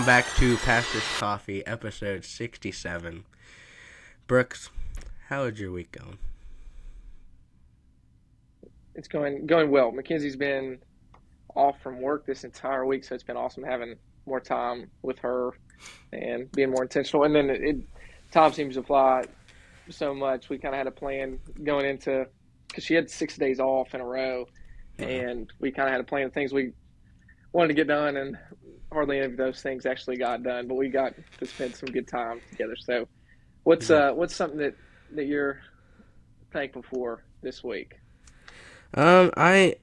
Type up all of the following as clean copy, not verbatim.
welcome back to Pastor's Coffee, episode 67. Brooks, how is your week going? It's going well. Mackenzie's been off from work this entire week, so it's been awesome having more time with her and being more intentional. And then time seems to fly so much. We kind of had a plan going into because she had 6 days off in a row, Uh, and we kind of had a plan of things we wanted to get done, and hardly any of those things actually got done. But we got to spend some good time together. So, yeah. what's something that you're thankful for this week? I,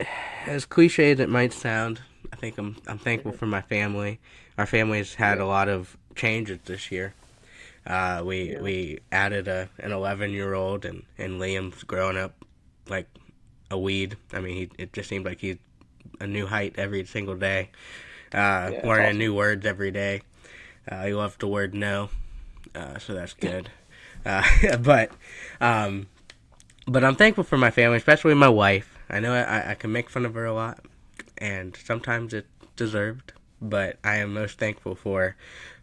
as cliche as it might sound, I think I'm thankful for my family. Our family's had Yeah, a lot of changes this year. We yeah, we added an 11-year-old, and Liam's growing up like a weed. I mean, it just seems like he's a new height every single day. yeah. It's Learning awesome. new words every day. He loves the word no, so that's good. Uh, but um, but I'm thankful for my family, especially my wife. I know I can make fun of her a lot, and sometimes it's deserved. But I am most thankful for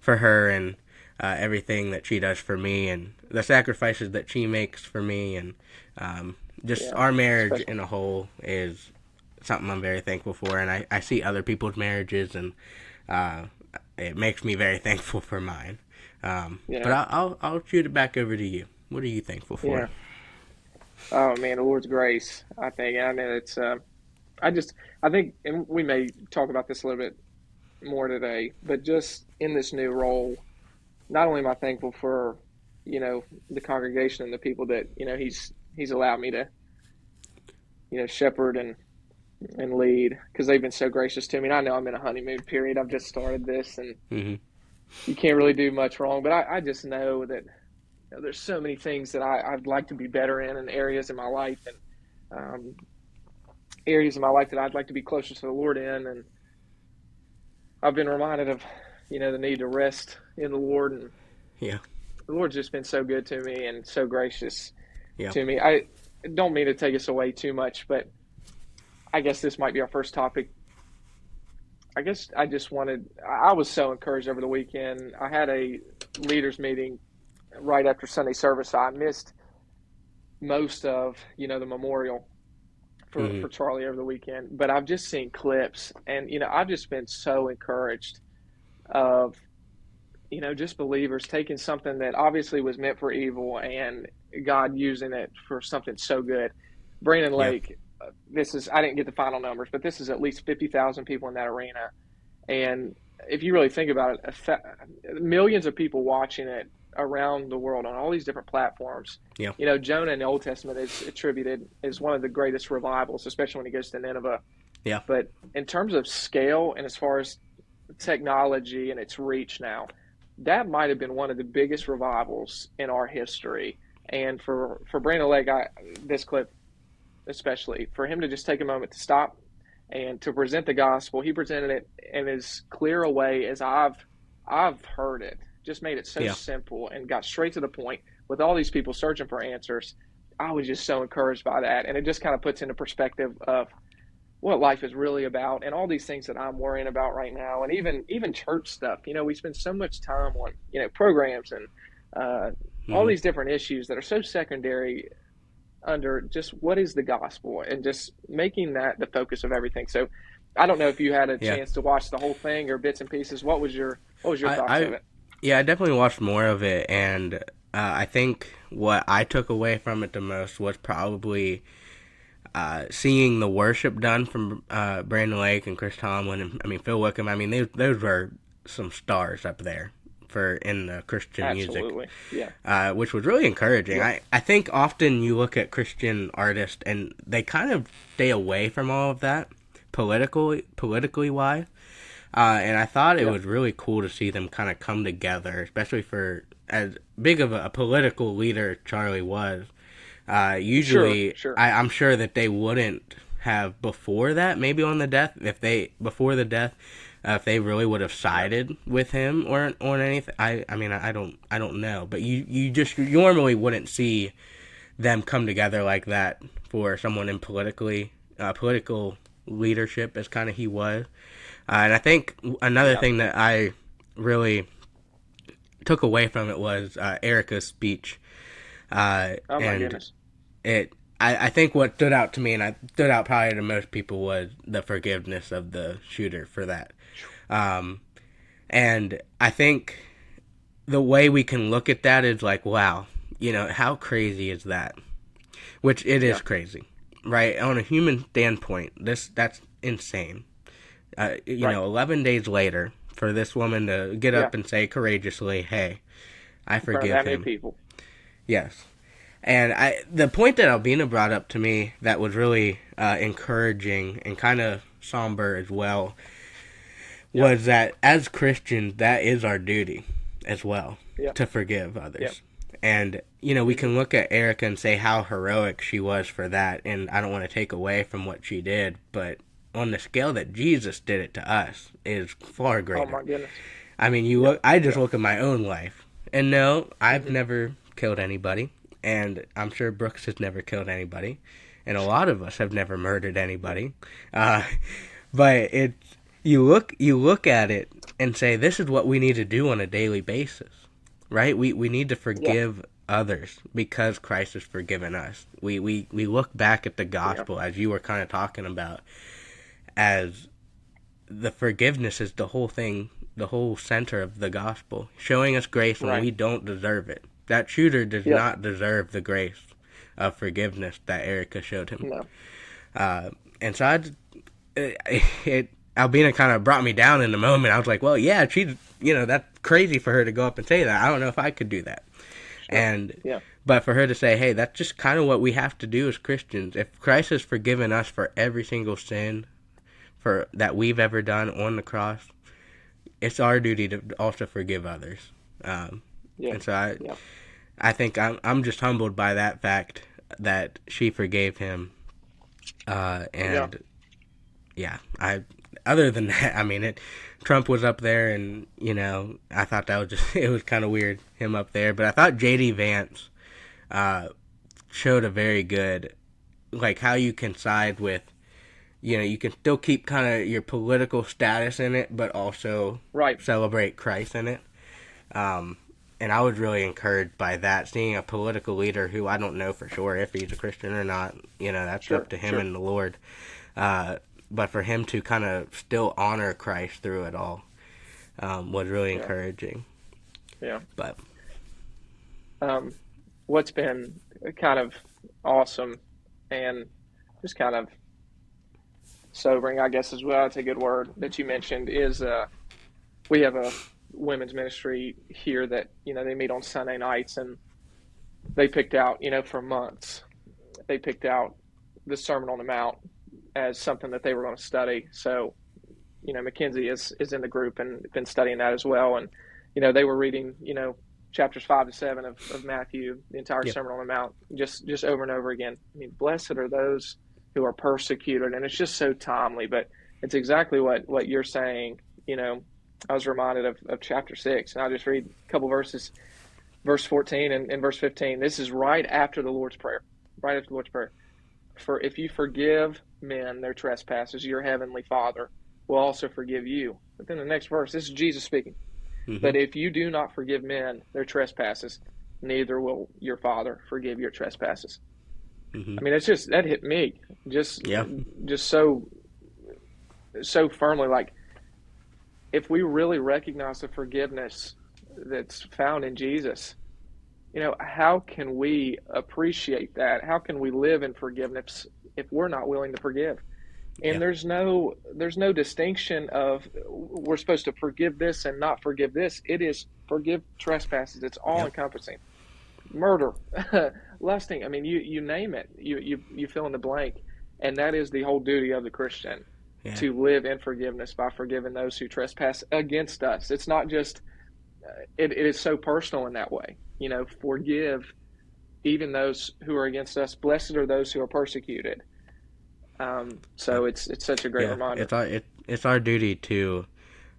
her and everything that she does for me, and the sacrifices that she makes for me, and just Yeah, our marriage especially. in a whole is something I'm very thankful for. And I see other people's marriages, and uh, it makes me very thankful for mine. But Yeah, I'll shoot it back over to you. What are you thankful for? yeah. Oh man, the Lord's grace. I think. I mean, it's. I just. I think, and we may talk about this a little bit more today. But just in this new role, not only am I thankful for, the congregation and the people that He's allowed me to, shepherd and lead because they've been so gracious to me. And I know I'm in a honeymoon period. I've just started this, and Hmm. you can't really do much wrong. But I just know that there's so many things that I'd like to be better in, and areas in my life, and um, areas in my life that I'd like to be closer to the Lord in. And I've been reminded of, the need to rest in the Lord. And Yeah. the Lord's just been so good to me and so gracious Yeah. to me. I don't mean to take us away too much, but I guess this might be our first topic. I guess I was so encouraged over the weekend. I had a leaders meeting right after Sunday service. I missed most of, the memorial Hmm. for Charlie over the weekend, but I've just seen clips, and I've just been so encouraged of just believers taking something that obviously was meant for evil and God using it for something so good. Brandon Yeah. Lake, this is I didn't get the final numbers, but this is at least 50,000 people in that arena, and if you really think about it, millions of people watching it around the world on all these different platforms. Yeah. Jonah in the Old Testament is attributed as one of the greatest revivals, especially when he goes to Nineveh. Yeah. But in terms of scale and as far as technology and its reach now, that might have been one of the biggest revivals in our history. And for Brandon Lake, this clip especially, for him to just take a moment to stop and to present the gospel, he presented it in as clear a way as I've heard it. Just made it so Yeah. simple and got straight to the point with all these people searching for answers. I was just so encouraged by that, and it just kind of puts into perspective of what life is really about and all these things that I'm worrying about right now, and even church stuff. We spend so much time on programs and uh, all Hmm. these different issues that are so secondary under just what is the gospel and just making that the focus of everything. So I don't know if you had a Yeah. chance to watch the whole thing or bits and pieces. What was your thoughts of I it? yeah, I definitely watched more of it, and I think what I took away from it the most was probably seeing the worship done from Brandon Lake and Chris Tomlin, and I mean Phil Wickham. I mean those were some stars up there for in the Christian music, Absolutely. Yeah. which was really encouraging. Yeah. I think often you look at Christian artists and they kind of stay away from all of that politically wise. And I thought it Yeah. was really cool to see them kind of come together, especially for as big of a political leader Charlie was. Sure. Usually, Sure. I'm sure that they wouldn't have before that, maybe on the death, if they before the death, if they really would have Yeah. sided with him or on anything. I mean, I don't know, but you normally wouldn't see them come together like that for someone in political leadership as kind of he was. And I think another Yeah. thing that I really took away from it was Erica's speech, Oh my and goodness. I think what stood out to me, and I stood out probably to most people, was the forgiveness of the shooter for that. Um, and I think the way we can look at that is like, wow, how crazy is that? Which it is Yeah. crazy, right? On a human standpoint, that's insane. Right. 11 days later, for this woman to get Yeah. up and say courageously, "Hey, I In front of forgive that many him." people. Yes, and the point that Albina brought up to me that was really encouraging and kind of somber as well Yeah. was that as Christians, that is our duty as well, Yeah. to forgive Yeah. others. And, we Hmm. can look at Erica and say how heroic she was for that, and I don't want to take away from what she did, but on the scale that Jesus did it to us is far Oh greater. my goodness. I mean, Yeah. I just Yeah. look at my own life, and no, I've Hmm. never killed anybody, and I'm sure Brooks has never killed anybody, and a lot of us have never murdered anybody. Uh, but you look at it and say this is what we need to do on a daily basis, right? We need to Yeah. forgive others because Christ has forgiven us. We look back at the Yeah. gospel as you were kind of talking about, as the forgiveness is the whole thing, the whole center of the gospel, showing us grace when Right. we don't deserve it. That shooter does Yeah. not deserve the grace of forgiveness that Erica showed him. No. Uh, and so it Albina kind of brought me down in the moment. I was like, well, yeah, she's, that's crazy for her to go up and say that. I don't know if I could do that. Sure. And, Yeah. but for her to say, hey, that's just kind of what we have to do as Christians. If Christ has forgiven us for every single sin for that we've ever done on the cross, it's our duty to also forgive others. Um, Yeah. and so Yeah. I think I'm just humbled by that fact that she forgave him. Yeah. And yeah, other than that, I mean, Trump was up there, and I thought that was just it was kind of weird him up there, but I thought JD Vance uh, showed a very good, like, how you can side with, you can still keep kind of your political status in it, but also Right. celebrate Christ in it. Um, and I was really encouraged by that, seeing a political leader who I don't know for sure if he's a Christian or not. That's Sure. up to him Sure. and the Lord. But for him to kind of still honor Christ through it all was really Yeah. encouraging. Yeah. But Um, what's been kind of awesome and just kind of sobering, I guess, as well. It's a good word that you mentioned. Is we have a women's ministry here that they meet on Sunday nights, and they picked out for months they picked out the Sermon on the Mount as something that they were going to study. So Mackenzie is in the group and been studying that as well, and they were reading chapters 5 to 7 of Matthew, the entire yeah, Sermon on the Mount, just over and over again. I mean, blessed are those who are persecuted, and it's just so timely. But it's exactly what you're saying. I was reminded of chapter 6, and I'll just read a couple verses, verse 14 and verse 15. This is right after the Lord's Prayer. Right after the Lord's Prayer. For if you forgive men their trespasses, your heavenly Father will also forgive you. But then the next verse, this is Jesus speaking. hmm But if you do not forgive men their trespasses, neither will your Father forgive your trespasses. hmm I mean, it's just that hit me just yeah, just so firmly. Like, if we really recognize the forgiveness that's found in Jesus, how can we appreciate that? How can we live in forgiveness if we're not willing to forgive? And yeah, there's no distinction of we're supposed to forgive this and not forgive this. It is forgive trespasses. It's all yeah, encompassing. Murder, lusting. I mean, you name it. You fill in the blank, and that is the whole duty of the Christian, yeah, to live in forgiveness by forgiving those who trespass against us. It's not just. It is so personal in that way. Forgive even those who are against us. Blessed are those who are persecuted. yeah, So it's such a great yeah. reminder. It's our duty to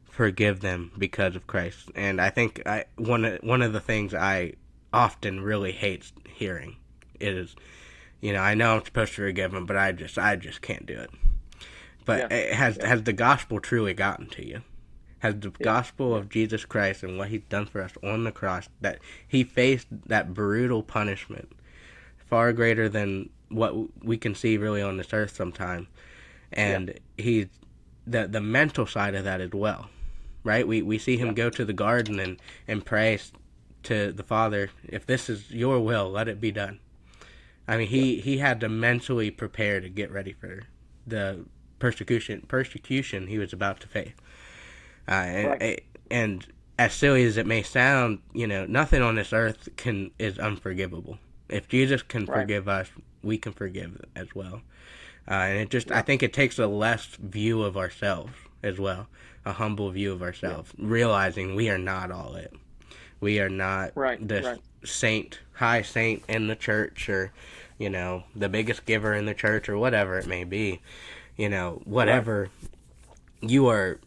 forgive them because of Christ. And I think one of the things I often really hate hearing is, I know I'm supposed to forgive them, but I just can't do it. But Yeah, has yeah, has the gospel truly gotten to you? has the Yeah. gospel Yeah. of Jesus Christ and what he's done for us on the cross, that he faced that brutal punishment far greater than what we can see really on this earth sometime. Yeah. And he's the mental side of that as well, right? We see him Yeah. go to the garden and pray to the Father, if this is your will, let it be done. I mean, Yeah. he had to mentally prepare to get ready for the persecution he was about to face. Right. And as silly as it may sound, nothing on this earth is unforgivable. If Jesus can Right. forgive us, we can forgive as well. And I Yeah. think it takes a less view of ourselves as well, a humble view of Yeah. ourselves, realizing we are not all it. We are not Right. this Right. high saint in the church, or, the biggest giver in the church, or whatever it may be. Right. Whatever you are,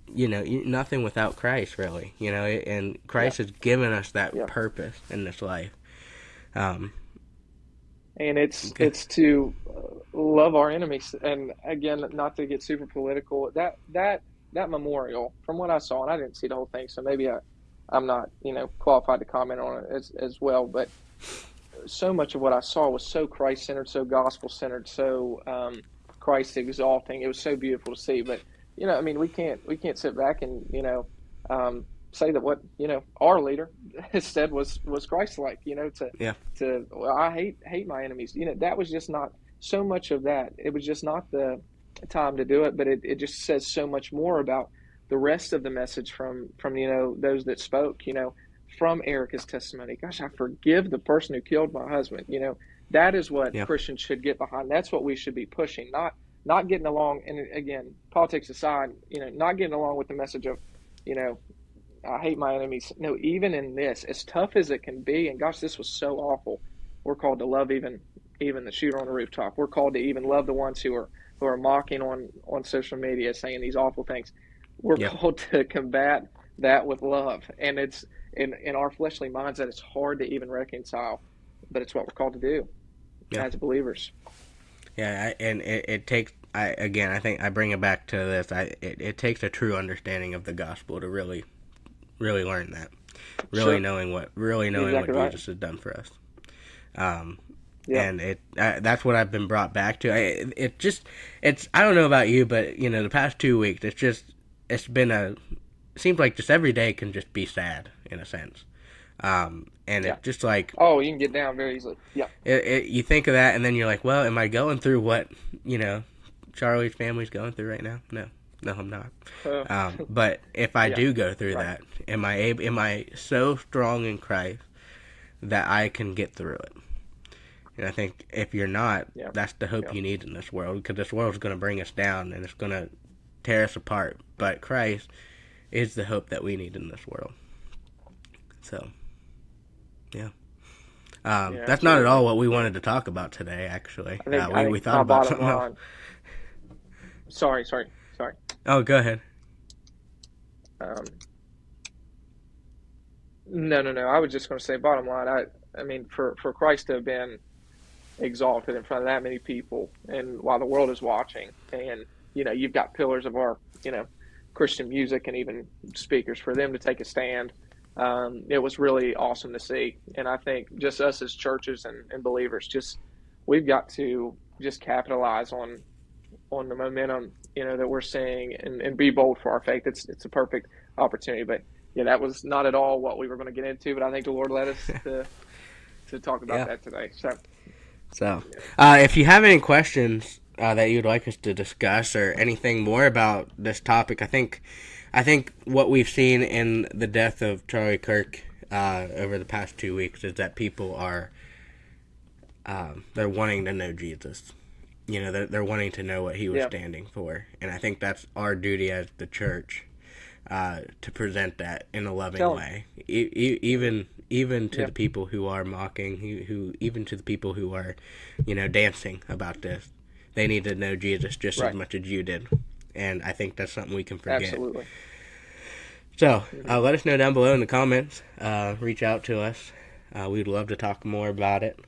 nothing without Christ, really. And Yeah. Christ has given us that Yeah. purpose in this life. Um, And it's okay. it's to love our enemies. And again, not to get super political, that memorial, from what I saw, and I didn't see the whole thing, so maybe I'm not qualified to comment on it as well. But so much of what I saw was so Christ centered, so gospel centered, so Christ exalting. It was so beautiful to see. But I mean, we can't sit back and say that what our leader said was Christ like. Yeah. Well, I hate my enemies. That was just not so much of that. It was just not the time to do it. But it just says so much more about the rest of the message from those that spoke. From Erica's testimony. Gosh, I forgive the person who killed my husband. That is what Yeah. Christians should get behind. That's what we should be pushing, not getting along. And again, politics aside, not getting along with the message of, you know, I hate my enemies. No, even in this, as tough as it can be, and gosh, this was so awful. We're called to love even the shooter on the rooftop. We're called to even love the ones who are mocking on social media, saying these awful things. We're Yeah. called to combat that with love, and it's in our fleshly minds that it's hard to even reconcile, but it's what we're called to do Yeah. as believers. Yeah. And it takes. I think I bring it back to this. It takes a true understanding of the gospel to really learn that, Sure, knowing what you're exactly right. Jesus has done for us. Um, Yeah, and that's what I've been brought back to. It's I don't know about you, but the past 2 weeks, it's been it seems like just every day can just be sad in a sense. And yeah. it just like Oh, you can get down very easily. Yeah, you think of that, and then you're like, well, am I going through what Charlie's family's going through right now? No, I'm not. uh, But if I yeah, do go through right. that, am I so strong in Christ that I can get through it? And I think if you're not, Yeah, that's the hope yeah, you need in this world, because this world is going to bring us down and it's going to tear us apart. But Christ is the hope that we need in this world. So, yeah. yeah. That's not at Absolutely. all what we wanted to talk about today, actually. I We think thought my about bottom something else. line. Sorry. Oh, go ahead. Um, no. I was just going to say, bottom line. I mean, for Christ to have been exalted in front of that many people, and while the world is watching, and you've got pillars of our Christian music and even speakers, for them to take a stand. It was really awesome to see, and I think just us as churches and believers, just we've got to just capitalize on the momentum that we're seeing, and be bold for our faith. It's a perfect opportunity. But yeah, that was not at all what we were going to get into, but I think the Lord led us to talk about Yeah. that today. So So, if you have any questions that you'd like us to discuss, or anything more about this topic, I think what we've seen in the death of Charlie Kirk over the past 2 weeks is that people are they're wanting to know Jesus. They're wanting to know what he was yeah, standing for, and I think that's our duty as the church to present that in a loving tell him. way, even to Yeah, the people who are mocking, who even to the people who are, dancing about this. They need to know Jesus just as right. much as you did, and I think that's something we can forget. Absolutely. So Hmm. let us know down below in the comments. Reach out to us. We'd love to talk more about it,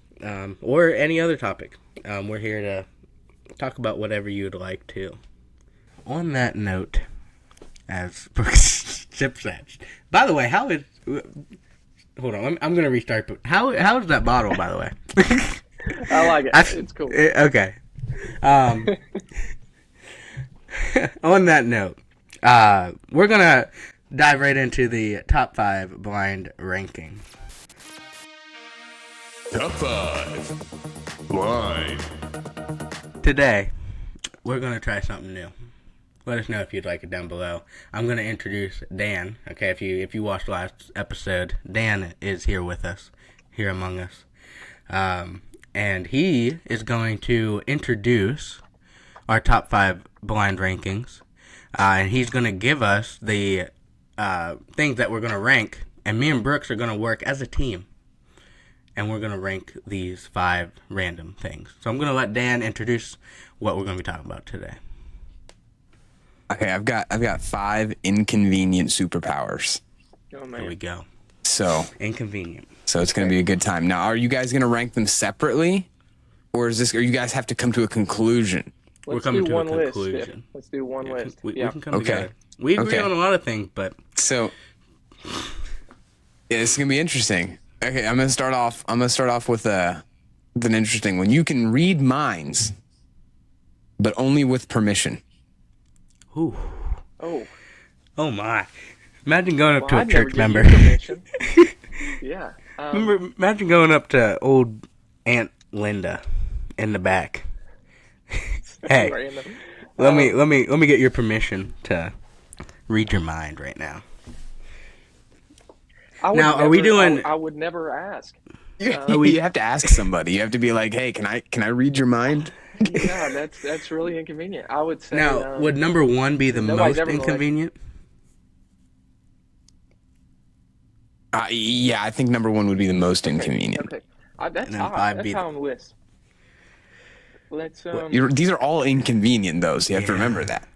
or any other topic. We're here to talk about whatever you'd like to. On that note, as Brooks Chip said. By the way, how is... Hold on, I'm going to restart. How is that bottle, by the way? I like it. It's cool. Okay. On that note, we're going to dive right into the top 5 blind ranking. Top 5 Blind. Today, we're going to try something new. Let us know if you'd like it down below. I'm going to introduce Dan. Okay, if you watched last episode, Dan is here with us, here among us. And he is going to introduce our top 5 blind rankings. And he's going to give us the things that we're going to rank. And me and Brooks are going to work as a team. And we're going to rank these 5 random things. So I'm going to let Dan introduce what we're going to be talking about today. Okay, I've got 5 inconvenient superpowers. Oh, man. Here we go. So Inconvenient. So it's going to be a good time. Now, are you guys going to rank them separately? Or or you guys have to come to a conclusion? We're coming to a list. conclusion. Let's do one list. We Yeah. can come Okay. together. We agree Okay. on a lot of things, but So yeah, this is going to be interesting. Okay, I'm going to start off with an interesting one. You can read minds, but only with permission. ooh, Oh. oh my! Imagine going up Well, to a I'd never church give member. you permission. Yeah. Imagine going up to old Aunt Linda in the back. Hey, Random. let me get your permission to read your mind right now. Now, are we doing? I would never ask. You have to ask somebody. You have to be like, "Hey, can I read your mind?" Yeah, that's really inconvenient. I would say. Now, would number 1 be the nobody's most ever gonna let- inconvenient? Yeah, I think number 1 would be the most inconvenient. Okay. That's And then high. 5 That's be high on the list. Let's. These are all inconvenient, though, so you have to remember that.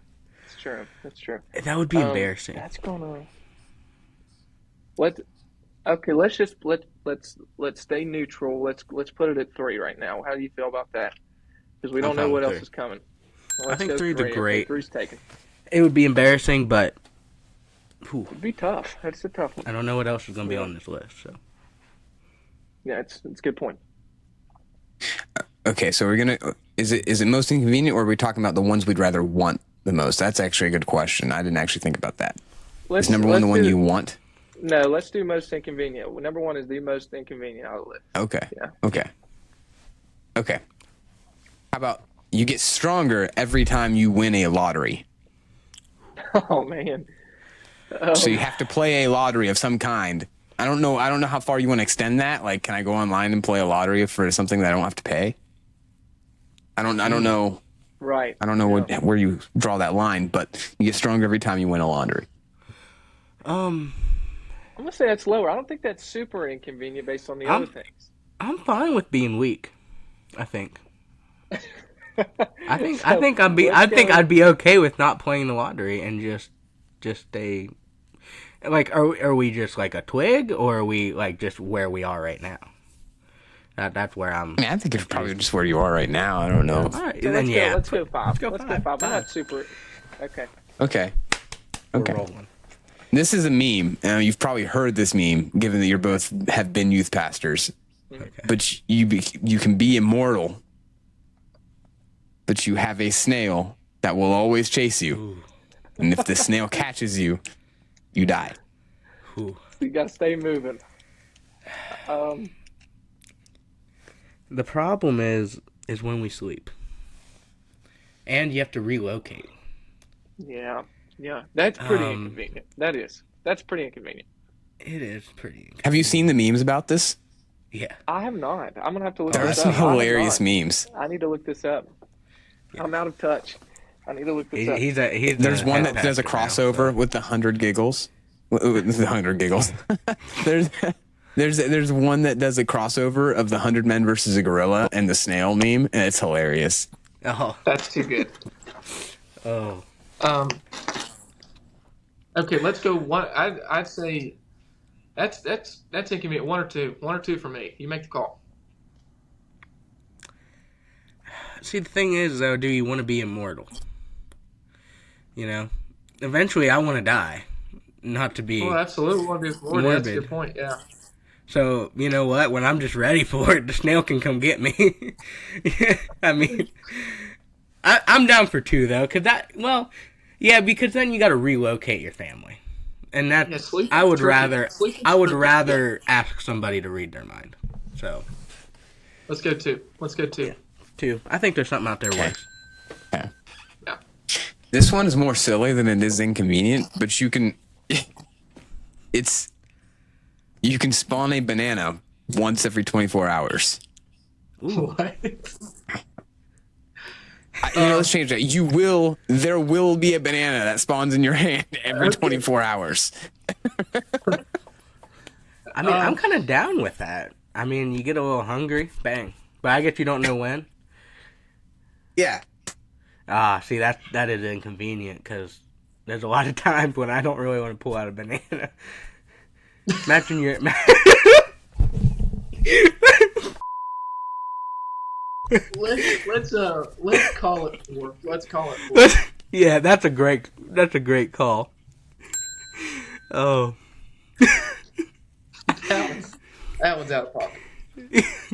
That's true. That's true. That would be embarrassing. That's gonna. Okay, let's stay neutral. Let's put it at 3 right now. How do you feel about that? Because we don't know fine what with else 3. is coming. I think go 3's a 3. Okay, great. 3's taken. It would be embarrassing, but It'd be tough. That's a tough one. I don't know what else is going to be Yeah. on this list. So Yeah, it's a good point. Okay, so we're gonna. Is it most inconvenient, or are we talking about the ones we'd rather want the most? That's actually a good question. I didn't actually think about that. Is number 1 the one you want? No, let's do most inconvenient. Number 1 is the most inconvenient out of the list. Okay. Yeah. Okay. How about you get stronger every time you win a lottery? Oh man. So you have to play a lottery of some kind. I don't know how far you want to extend that. Like, can I go online and play a lottery for something that I don't have to pay? I don't know. Right. I don't know where you draw that line, but you get stronger every time you win a lottery. I'm gonna say that's lower. I don't think that's super inconvenient based on the other things. I'm fine with being weak. I think. I think I'd be okay with not playing the lottery and just stay. Like, are we just like a twig, or are we like just where we are right now? That's where I'm. I mean, I think it's probably just where you are right now. I don't know. All right, So then yeah. let's go 5. go Let's five. go 5. I'm Five. not super. Okay. Okay. We're Okay. rolling. This is a meme. You've probably heard this meme, given that you're both have been youth pastors. Okay. But you can be immortal, but you have a snail that will always chase you. Ooh. And if the snail catches you, you die. Ooh. You gotta stay moving. The problem is when we sleep, and you have to relocate. Yeah. That's pretty Um, inconvenient. That's pretty inconvenient. It is pretty. Have you seen the memes about this? Yeah. I have not. I'm gonna have to look There are this some up. I have hilarious not. memes. I need to look this up. I'm out of touch. I need to look this up. He's There's a one head that does a pastor now, crossover so- with the 100 giggles. With the 100 giggles. There's one that does a crossover of the 100 men versus a gorilla and the snail meme, and it's hilarious. Oh. That's too good. Oh. Okay, let's go one. I'd say that's inconvenient. 1 or 2. 1 or 2 for me. You make the call. See, the thing is, though, do you want to be immortal? You know, eventually I want to die. Not to be. Well, absolutely. Want to be bored. That's a Morbid. good point. Yeah. So, you know what? When I'm just ready for it, the snail can come get me. I mean, I'm down for 2, though. Because then you got to relocate your family. And that, Yeah, sleep I would tricky. rather, Sleep is I would tricky. rather ask somebody to read their mind. So, Let's go 2. Let's go 2. 2. I think there's something out there worse. Yeah. Yeah. This one is more silly than it is inconvenient, but you can spawn a banana once every 24 hours. What? Let's change that. There will be a banana that spawns in your hand every 24 hours. I mean, I'm kind of down with that. I mean, you get a little hungry, bang. But I guess you don't know when. Yeah. See, that is inconvenient because there's a lot of times when I don't really want to pull out a banana. Imagine you're... Let's call it 4. Let's call it 4. Yeah, that's a great call. Oh. That one's out of pocket.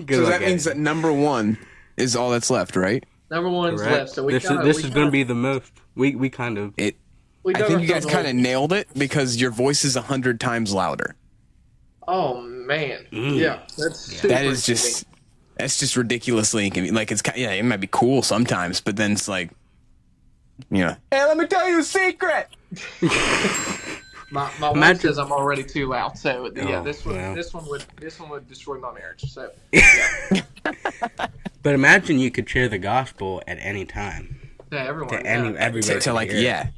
Good So luck, that means guys. that number 1 is all that's left, right? Number 1's Correct. left. So this is going to be the most. We kind of... I think you guys kind of nailed it because your voice is 100 times louder. Oh man, yeah, that's That is just ridiculously inconvenient. Like it might be cool sometimes, but then it's like, hey, let me tell you a secret. My wife Imagine- says I'm already too loud. So yeah, Oh, this one well. this one would destroy my marriage. So But imagine you could share the gospel at any time. yeah, everyone. To everybody. To like, hear. yeah.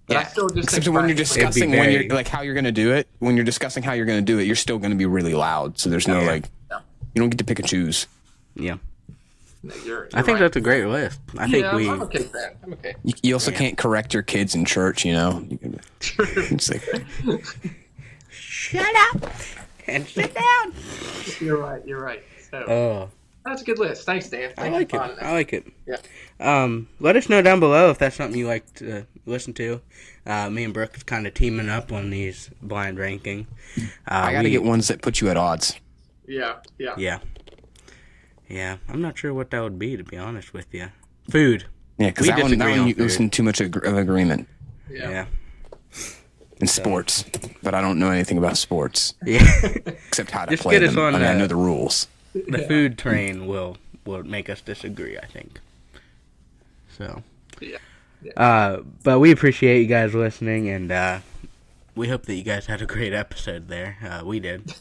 But I still just Except think when you're practically- discussing very- how you're gonna do it, when you're discussing how you're gonna do it, you're still gonna be really loud. So there's no Yeah. Yeah. you don't get to pick and choose. Yeah. No, you're I think right. that's a great list. I think yeah, we... I'm okay with that. I'm okay. You also can't correct your kids in church. It's like, Shut up and sit down. You're right. You're right. So Oh. that's a good list. Thanks, Dan. I Thanks like for it. finding that. I like it. Yeah. Let us know down below if that's something you like to listen to. Me and Brooke is kind of teaming up on these blind ranking. I gotta get ones that put you at odds. Yeah. Yeah. Yeah. Yeah. I'm not sure what that would be, to be honest with you. Food. Yeah, because We that one disagree on you food. listen too much of agreement Yeah. in sports, but I don't know anything about sports Yeah. except how to Just play get us them. on I mean, I the- know the rules. The food train will make us disagree, I think. So. Yeah. But we appreciate you guys listening, and we hope that you guys had a great episode there. We did.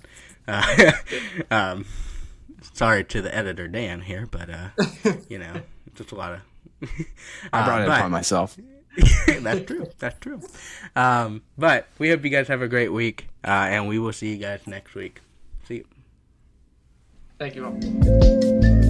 Sorry to the editor Dan here, but just a lot of. I brought it but- upon myself. That's true. That's true. But we hope you guys have a great week, and we will see you guys next week. See you. Thank you all.